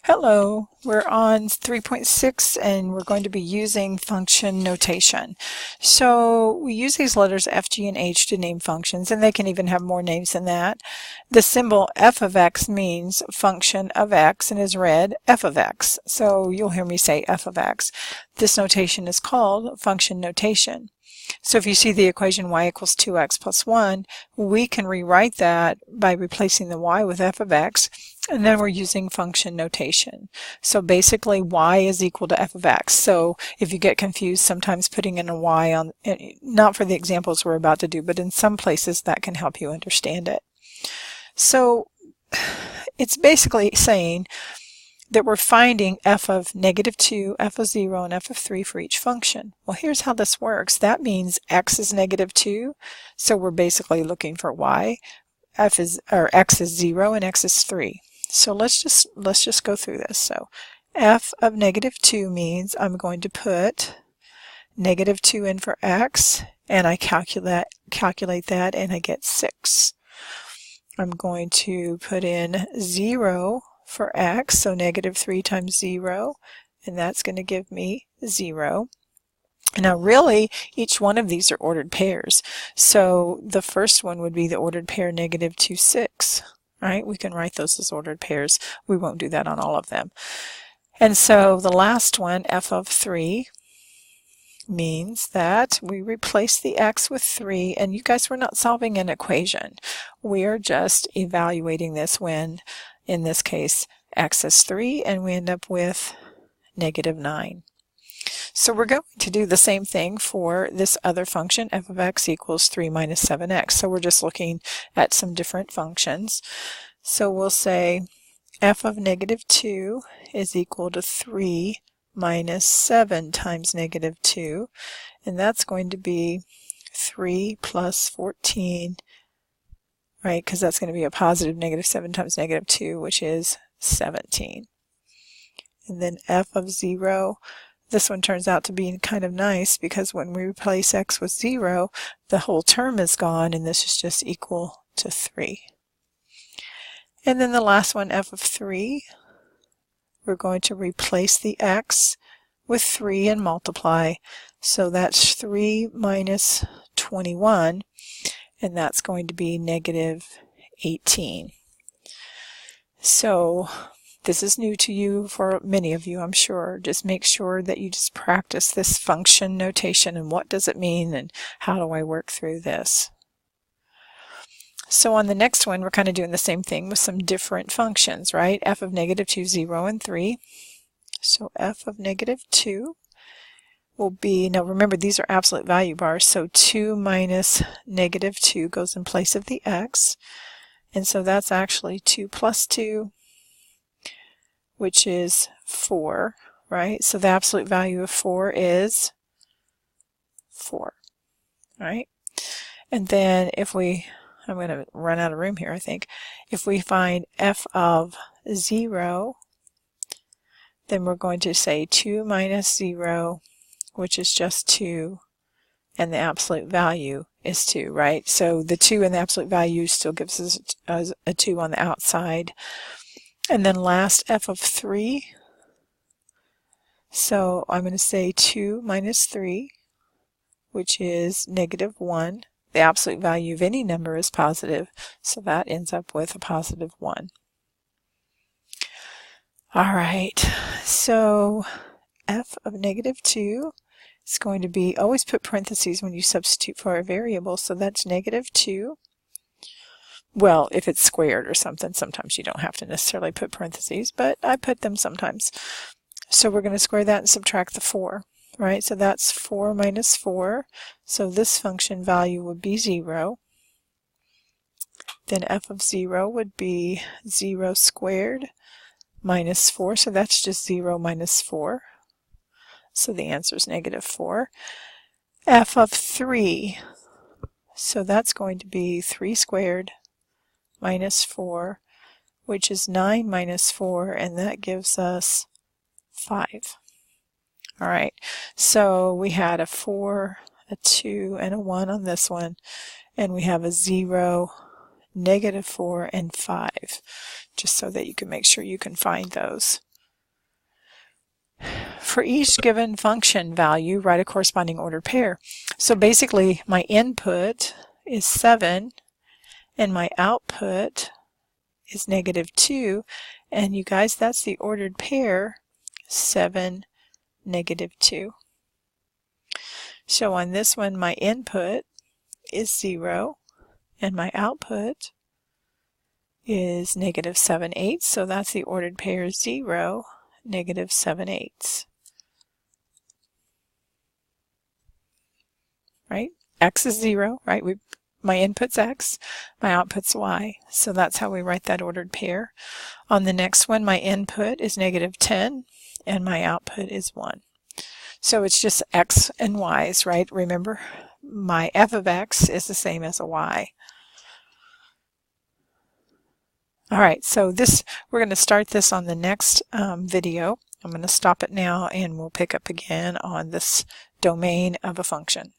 Hello, we're on 3.6 and we're going to be using function notation. So we use these letters F, G, and H to name functions, and they can even have more names than that. The symbol f of x means function of x and is read f of x. So you'll hear me say f of x. This notation is called function notation. So if you see the equation y equals 2x plus 1, we can rewrite that by replacing the y with f of x, and then we're using function notation. So basically y is equal to f of x. So if you get confused, sometimes putting in a y on, not for the examples we're about to do, but in some places that can help you understand it. So it's basically saying that we're finding f of -2, f of 0, and f of 3 for each function. Well, here's how this works. That means x is -2, so we're basically looking for y. X is 0 and x is 3. So let's just go through this. So f of -2 means I'm going to put -2 in for x, and I calculate that, and I get 6. I'm going to put in 0 for x, so -3 times 0, and that's going to give me 0. Now really, each one of these are ordered pairs. So the first one would be the ordered pair -2, 6. Right? We can write those as ordered pairs. We won't do that on all of them. And so the last one, f of 3, means that we replace the x with 3, and you guys, we're not solving an equation. We're just evaluating this when, in this case, x is 3, and we end up with -9. So we're going to do the same thing for this other function, f of x equals 3 minus 7x. So we're just looking at some different functions. So we'll say f of -2 is equal to 3 minus 7 times -2, and that's going to be 3 plus 14, right, because that's going to be a positive -7 times -2, which is 17. And then f of 0, this one turns out to be kind of nice because when we replace x with 0, the whole term is gone, and this is just equal to 3. And then the last one, f of 3, we're going to replace the x with 3 and multiply. So that's 3 minus 21, and that's going to be -18. So this is new to you, for many of you, I'm sure. Just make sure that you just practice this function notation and what does it mean and how do I work through this. So on the next one, we're kind of doing the same thing with some different functions, right? F of -2, 0, and 3. So f of -2 will be, now remember these are absolute value bars, so 2 minus -2 goes in place of the x, and so that's actually 2 plus 2, which is 4, right? So the absolute value of 4 is 4, right? And then if we, I'm going to run out of room here, I think. If we find f of 0, then we're going to say 2 minus 0, which is just 2, and the absolute value is 2, right? So the 2 in the absolute value still gives us a 2 on the outside. And then last, f of 3. So I'm going to say 2 minus 3, which is -1. The absolute value of any number is positive, so that ends up with a positive 1. All right, so f of -2 is going to be, always put parentheses when you substitute for a variable, so that's -2. Well, if it's squared or something, sometimes you don't have to necessarily put parentheses, but I put them sometimes. So we're going to square that and subtract the 4, right? So that's 4 minus 4. So this function value would be 0. Then f of 0 would be 0 squared minus 4. So that's just 0 minus 4. So the answer is -4. F of 3. So that's going to be 3 squared minus 4, which is 9 minus 4, and that gives us 5. All right, so we had a 4, a 2, and a 1 on this one, and we have a 0, -4, and 5, just so that you can make sure you can find those. for each given function value, write a corresponding ordered pair. So basically, my input is 7, and my output is -2. And you guys, that's the ordered pair, 7, -2. So on this one, my input is 0, and my output is -7/8. So that's the ordered pair 0, -7/8. Right? X is 0, right? My input's X, my output's Y. So that's how we write that ordered pair. On the next one, my input is -10, and my output is 1. So it's just X and Y's, right? Remember, my f of X is the same as a Y. All right, so we're going to start this on the next video. I'm going to stop it now, and we'll pick up again on this domain of a function.